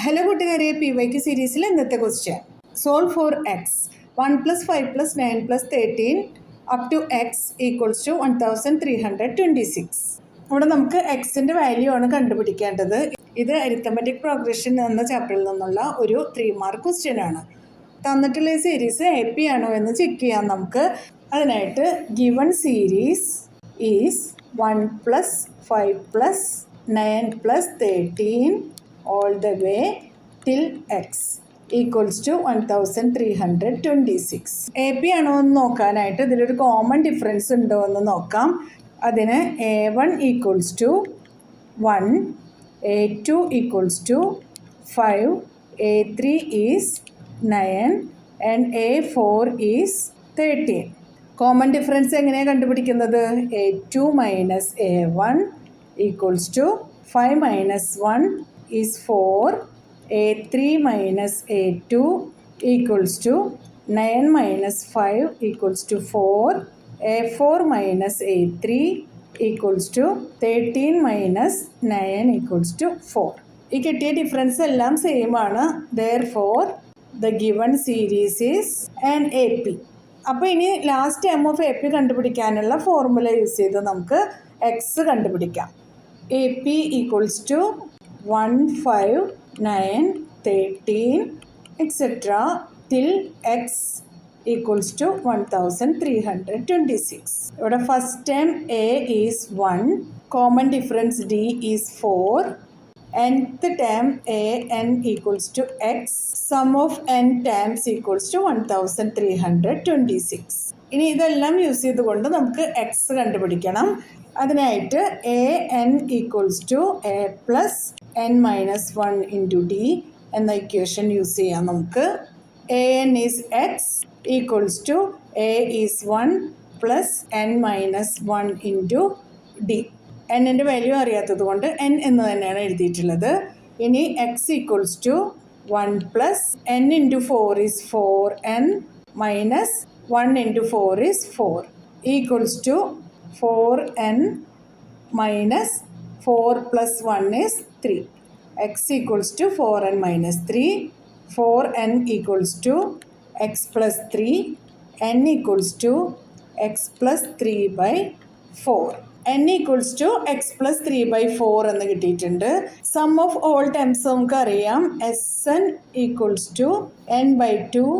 Hello കൂട്ടുകാരെ, PYQ സീരീസിൽ ഇന്നത്തെ question solve for x 1 + 5 + 9 + 13 up to x equals to 1326. ഇവിടെ നമുക്ക് എക്സിൻ്റെ വാല്യൂ ആണ് കണ്ടുപിടിക്കേണ്ടത്. ഇത് അരിത്തമെറ്റിക് പ്രോഗ്രഷൻ എന്ന ചാപ്റ്ററിൽ നിന്നുള്ള ഒരു 3 മാർക്ക് ക്വസ്റ്റ്യൻ ആണ്. തന്നിട്ടുള്ള ഈ സീരീസ് AP ആണോ എന്ന് ചെക്ക് ചെയ്യാം നമുക്ക്. അതിനായിട്ട് given series is 1 + 5 + 9 + 13 all the way till x equals to 1326. AP ആണോ എന്ന് നോക്കാനായിട്ട് ഇതിലൊരു കോമൺ ഡിഫറൻസ് ഉണ്ടോ എന്ന് നോക്കാം. അതിന് A1 equals to 1, A2 equals to 5, A3 is 9 and A4 is 13. Common difference എങ്ങനെയാണ് കണ്ടുപിടിക്കുന്നത്? A2 minus A1 equals to 5 minus 1 is 4, A3 minus A2 equals to 9 minus 5 equals to 4, A4 minus A3 equals to 13 minus 9 equals to 4. ഈ കിട്ടിയ difference എല്ലാം same ആണ്. Therefore, the given series is an AP. അപ്പോൾ ഇനി last M of AP കണ്ടുപിടിക്കാനുള്ള formula use ചെയ്ത് നമുക്ക് X കണ്ടുപിടിക്കാം. AP equals to 1, 5, 9, 13, etc. till x equals to 1326. ഇവിടെ first time A is 1, common difference D is 4, nth term A n equals to x, sum of n terms equals to 1326. ഇനി ഇതെല്ലാം use ചെയ്തുകൊണ്ട് നമുക്ക് X കണ്ടുപിടിക്കണം. അതിനായിട്ട് A n equals to A plus n minus 1 into D എന്ന equation use ചെയ്യാം നമുക്ക്. A n is X equals to A is 1 plus n minus 1 into D. എന്നിൻ്റെ വാല്യൂ അറിയാത്തത് കൊണ്ട് n എന്ന് തന്നെയാണ് എഴുതിയിട്ടുള്ളത്. ഇനി X equals to 1 plus n into 4 is 4n minus 1 into 4 is 4 equals to 4n minus 4 plus 1 is 3. X equals to 4n minus 3. 4n equals to x plus 3. n equals to x plus 3 by 4. n equals to x plus 3 by 4 എന്ന് കിട്ടിയിട്ടുണ്ട്. Some of all terms നമുക്ക് അറിയാം. Sn equals to n by 2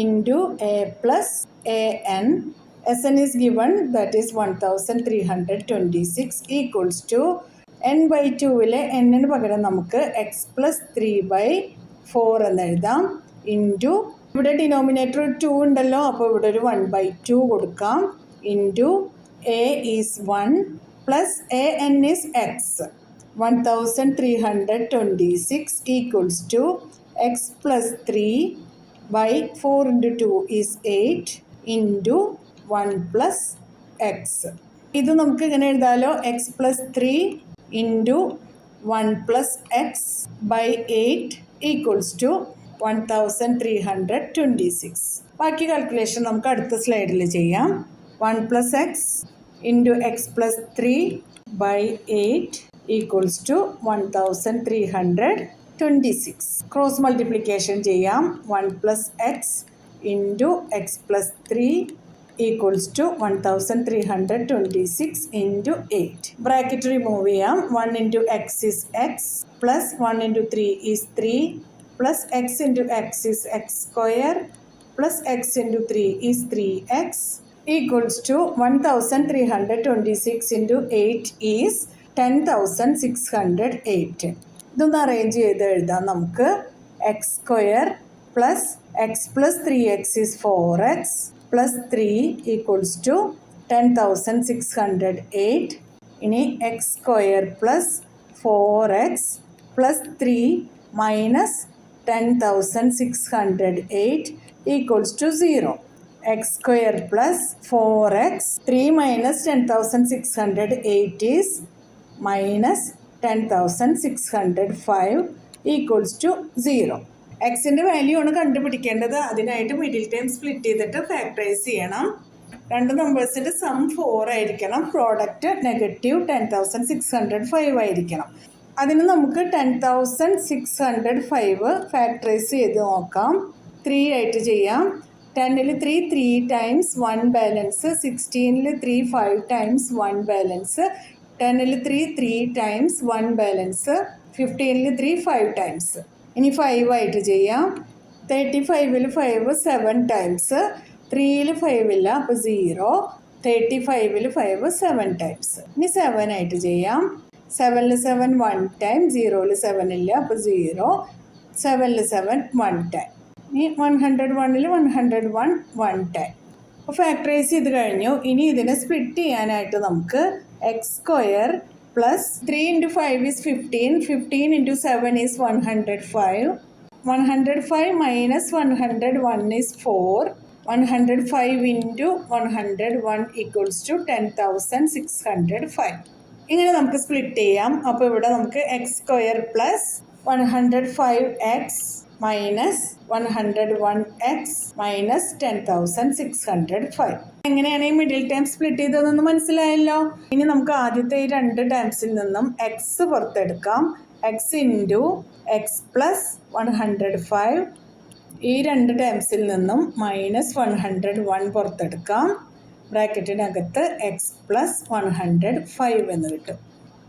into A plus an. Sn is given, that is 1326 equals to n by 2-ലെ n-ന് പകരം നമുക്ക് x plus 3 by 4 എന്ന് എഴുതാം. Into ഇവിടെ denominator 2 ഉണ്ടല്ലോ, അപ്പോൾ ഇവിടെ ഒരു 1 by 2 കൊടുക്കാം. Into A is 1 plus an is x. 1326 equals to x plus 3 by 4 into 2 is 8 into 1 plus x. ഇത് നമുക്ക് ഇങ്ങനെ എഴുതാലോ, x plus 3 into 1 plus x by 8 equals to 1326. ബാക്കി കാൽക്കുലേഷൻ നമുക്ക് അടുത്ത സ്ലൈഡിൽ ചെയ്യാം. 1 plus x into x plus 3 by 8 equals to 1326. Cross multiplication ചെയ്യാം. 1 plus x into x plus 3 equals to 1326 into 8. Bracket remove ചെയ്യാം. 1 into x is x plus 1 into 3 is 3 plus x into x is x square plus x into 3 is 3x equals to 1326 into 8 is 10608. ഇതൊന്ന് arrange ചെയ്ത് എഴുതാം നമുക്ക്. x square plus x plus 3x is 4x plus 3 equals to 10608. ഇനി x square plus 4x plus 3 minus 10608 equals to 0. x square plus 4x 3 minus 10608 is minus 10605 equals to 0. എക്സിൻ്റെ value ആണ് കണ്ടുപിടിക്കേണ്ടത്. അതിനായിട്ട് middle term split ചെയ്തിട്ട് factorise ചെയ്യണം. രണ്ട് നമ്പേഴ്സിൻ്റെ some 4 ആയിരിക്കണം. Product -10,605 ആയിരിക്കണം. അതിന് നമുക്ക് 10,605 ഫാക്ടറൈസ് ചെയ്ത് നോക്കാം. 3 ആയിട്ട് ചെയ്യാം. 10ൽ 3 3 ടൈംസ് 1 ബാലൻസ്, 16ൽ 3 5 ടൈംസ് 1 ബാലൻസ്, 10ൽ 3 3 ടൈംസ് 1 ബാലൻസ്, 15ൽ 3 5 ടൈംസ്. ഇനി 5 ആയിട്ട് ചെയ്യാം. 35ൽ 5 7 ടൈംസ്, 3ൽ 5 ഇല്ല അപ്പോൾ 0, 35ൽ 5 7 ടൈംസ്. ഇനി 7 ആയിട്ട് ചെയ്യാം. 7ൽ 7 1 ടൈം, 0ൽ 7 ഇല്ല അപ്പോൾ 0, 7ൽ 7 1 ടൈം. ഇനി 101ൽ 101 1 ടൈം. അപ്പോൾ ഫാക്ടറൈസ് ചെയ്ത് കഴിഞ്ഞു. ഇനി ഇതിനെ സ്പ്ലിറ്റ് ചെയ്യാനായിട്ട് നമുക്ക് X square plus 3 × 5 is 15, 15 × 7 is 105, 105 minus 101 is 4, 105 into 101 equals to 10,605. ഇങ്ങനെ നമുക്ക് സ്പ്ലിറ്റ് ചെയ്യാം. അപ്പോൾ ഇവിടെ നമുക്ക് X square plus 105x minus 101x minus 10,605. എങ്ങനെയാണ് ഈ മിഡിൽ ടേം സ്പ്ലിറ്റ് ചെയ്തതെന്ന് മനസ്സിലായല്ലോ. ഇനി നമുക്ക് ആദ്യത്തെ ഈ 2 ടേംസിൽ നിന്നും എക്സ് പുറത്തെടുക്കാം. X into x plus 105. ഈ 2 ടേംസിൽ നിന്നും മൈനസ് 101 പുറത്തെടുക്കാം. ബ്രാക്കറ്റിനകത്ത് എക്സ് പ്ലസ് 105 എന്ന് കിട്ടും.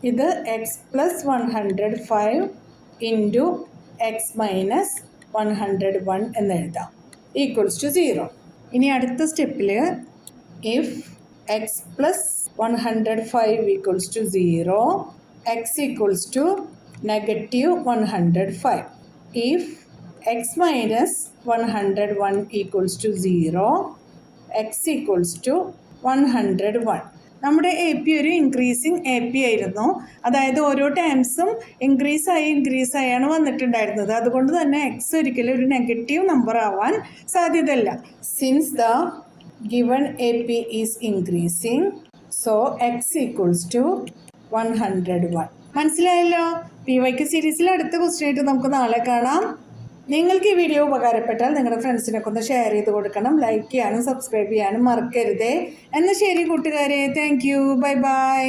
ഇത് x plus 105 into x minus 101 എന്ന് എഴുതാം, ഈക്വൽസ് ടു 0. ഇനി അടുത്ത സ്റ്റെപ്പിൽ if x plus 105 equals to 0, x equals to -105. If x minus 101 equals to 0, x equals to 101. നമ്മുടെ എ പി ഒരു ഇൻക്രീസിങ് എ പി ആയിരുന്നു. അതായത് ഓരോ ടേംസും ഇൻക്രീസ് ആയാണ് വന്നിട്ടുണ്ടായിരുന്നത്. അതുകൊണ്ട് തന്നെ എക്സ് ഒരിക്കലും ഒരു നെഗറ്റീവ് നമ്പർ ആവാൻ സാധ്യതയില്ല. Since the given A P is increasing, so x equals to 101. മനസ്സിലായല്ലോ. PYQ സീരീസിൽ അടുത്ത ക്വസ്റ്റ്യൻ ആയിട്ട് നമുക്ക് നാളെ കാണാം. നിങ്ങൾക്ക് ഈ വീഡിയോ ഉപകാരപ്പെട്ടാൽ നിങ്ങളുടെ ഫ്രണ്ട്സിനൊക്കെ ഒന്ന് ഷെയർ ചെയ്ത് കൊടുക്കണം. ലൈക്ക് ചെയ്യാനും സബ്സ്ക്രൈബ് ചെയ്യാനും മറക്കരുതേ. എന്നാൽ ശരി കൂട്ടുകാരെ, താങ്ക് യു, ബൈ ബൈ.